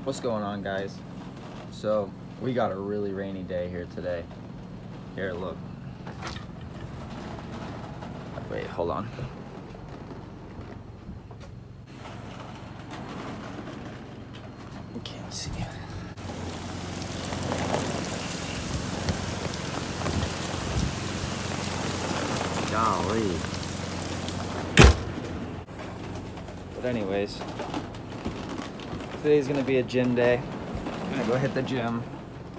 What's going on, guys? So we got a really rainy day here today. Here, look. Wait, hold on. You can't see. Golly. But anyways, today's gonna be a gym day. I'm gonna go hit the gym.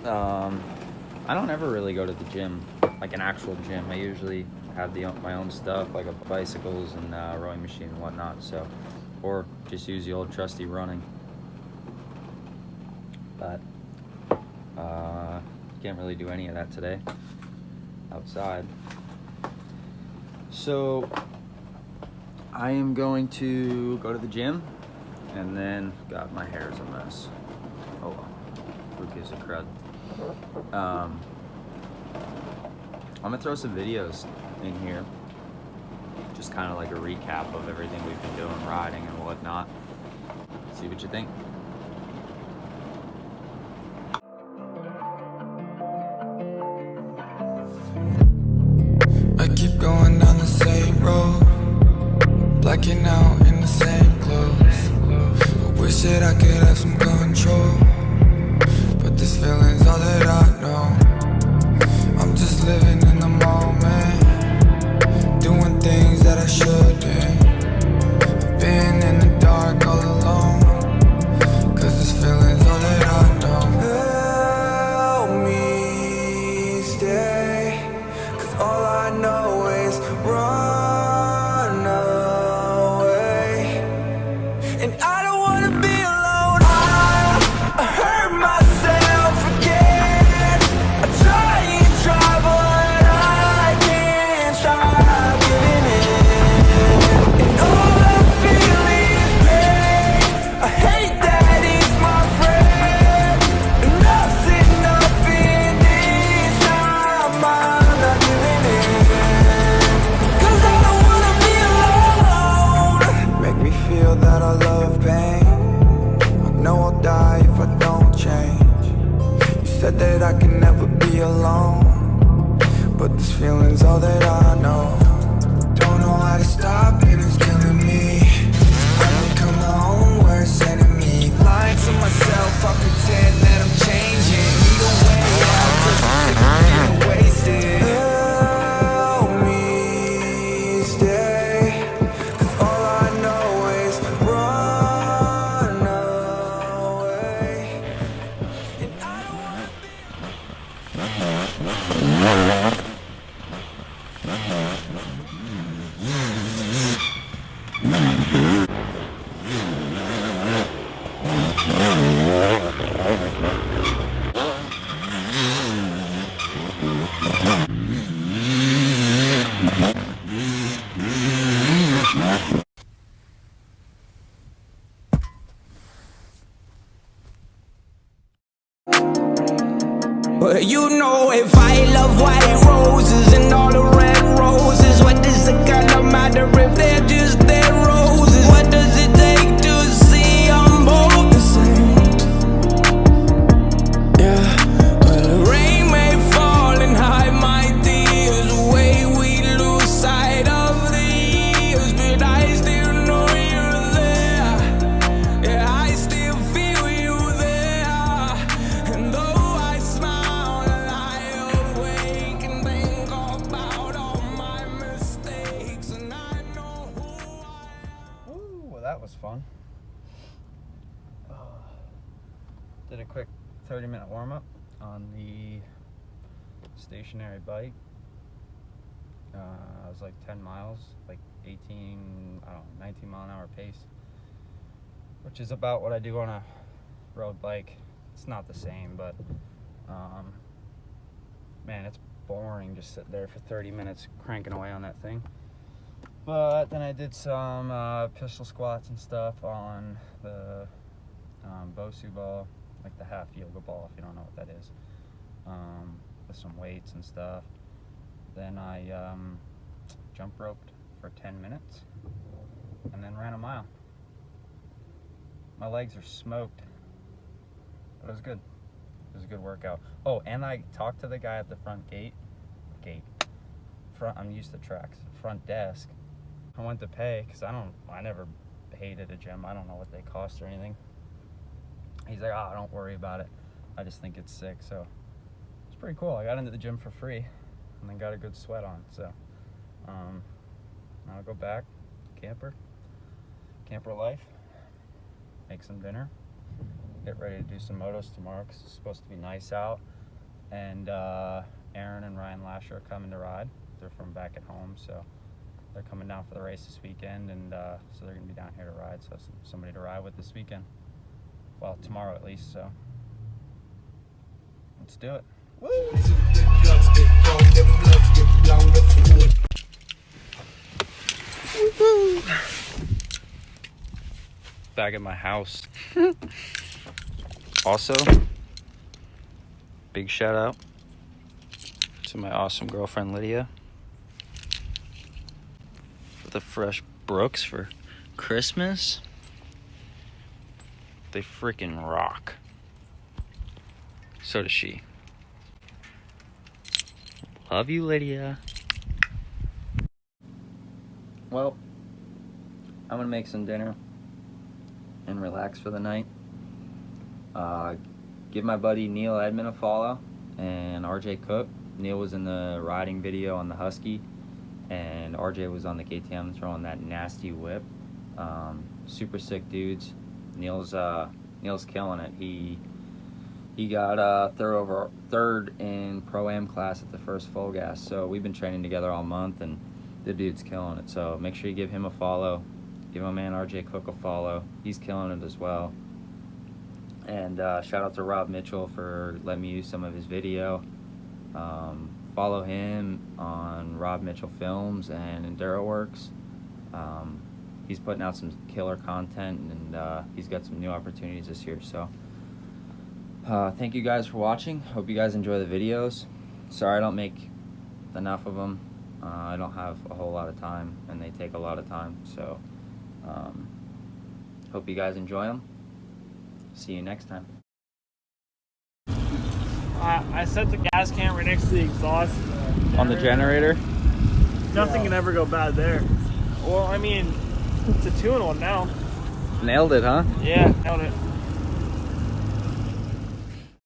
I don't ever really go to the gym, like an actual gym. I usually have my own stuff, like bicycles and rowing machine and whatnot. So, or just use the old trusty running. But can't really do any of that today outside. So I am going to go to the gym, and then, God, my hair is a mess. Oh well, who gives a crud? I'm gonna throw some videos in here, just kind of like a recap of everything we've been doing, riding and whatnot. See what you think. I keep going down the same road, blacking out in the same clothes. I wish that I could have some control, but this feeling's all that I know. I'm just living in the moment, doing things that I shouldn't. Been in the dark all alone, cause this feeling's all that I know. Help me stay, cause all I know is run away. And I don't wanna be alone. I hurt myself again. I try and try, but I can't stop giving in. And all I feel is pain. I hate that it's my friend. Enough's enough in this time. I'm not giving in, cause I don't wanna be alone. Make me feel that I love pain. I know I'll die if I don't change. You said that I can never be alone, but this feeling's all that I know. Don't know how to stop and it's killing me. I've become my own worst enemy. Lying to myself, I pretend that I'm changing. Need a way out, cause I'm sick of being wasted. Help me stay, cause all I know is run away. And I don't wanna Well, you know if I love white roses and all the red roses, what does it kinda matter if they're just dead roses? What does it take to see I'm both the same? Yeah, well the rain may fall and hide my tears away. We lose sight of the years, but I still know you're there. Yeah, I still feel you there. And though I smile, I awake and think about all my mistakes, and I know who I am. Ooh, well, that was fun. Did a quick 30-minute warm-up on the stationary bike. It was like 10 miles, like 19 mile an hour pace, which is about what I do on a road bike. It's not the same, but man, it's boring just sitting there for 30 minutes cranking away on that thing. But then I did some pistol squats and stuff on the Bosu ball, like the half yoga ball, if you don't know what that is, with some weights and stuff. Then I jump roped for 10 minutes and then ran a mile. My legs are smoked. But it was good. It was a good workout. Oh, and I talked to the guy at the front I'm used to tracks. Front desk. I went to pay because I never hated a gym. I don't know what they cost or anything. He's like, oh, don't worry about it. I just think it's sick. So it's pretty cool. I got into the gym for free and then got a good sweat on. So I'll go back, camper life, make some dinner, get ready to do some motos tomorrow because it's supposed to be nice out. And Aaron and Ryan Lasher are coming to ride. They're from back at home, so they're coming down for the race this weekend, and so they're going to be down here to ride, so somebody to ride with this weekend. Well, tomorrow at least, so let's do it. Woo! Back at my house. Also, big shout out to my awesome girlfriend Lydia for the fresh Brooks for Christmas. They freaking rock. So does she. Love you, Lydia. Well, I'm gonna make some dinner and relax for the night. Give my buddy Neil Edmond a follow and RJ Cook. Neil was in the riding video on the Husky, and RJ was on the KTM throwing that nasty whip. Super sick dudes. Neil's killing it. He got third in Pro-Am class at the first Full Gas. So we've been training together all month, and the dude's killing it. So make sure you give him a follow. Give my man RJ Cook a follow. He's killing it as well. And shout out to Rob Mitchell for letting me use some of his video. Follow him on Rob Mitchell Films and EnduroWorks. He's putting out some killer content, and he's got some new opportunities this year. So thank you guys for watching. Hope you guys enjoy the videos. Sorry I don't make enough of them. I don't have a whole lot of time, and they take a lot of time. So hope you guys enjoy them. See you next time. I set the gas can right next to the exhaust. On the generator? Nothing can ever go bad there. Well, I mean, it's a 2-in-1 now. Nailed it, huh? Yeah, nailed it.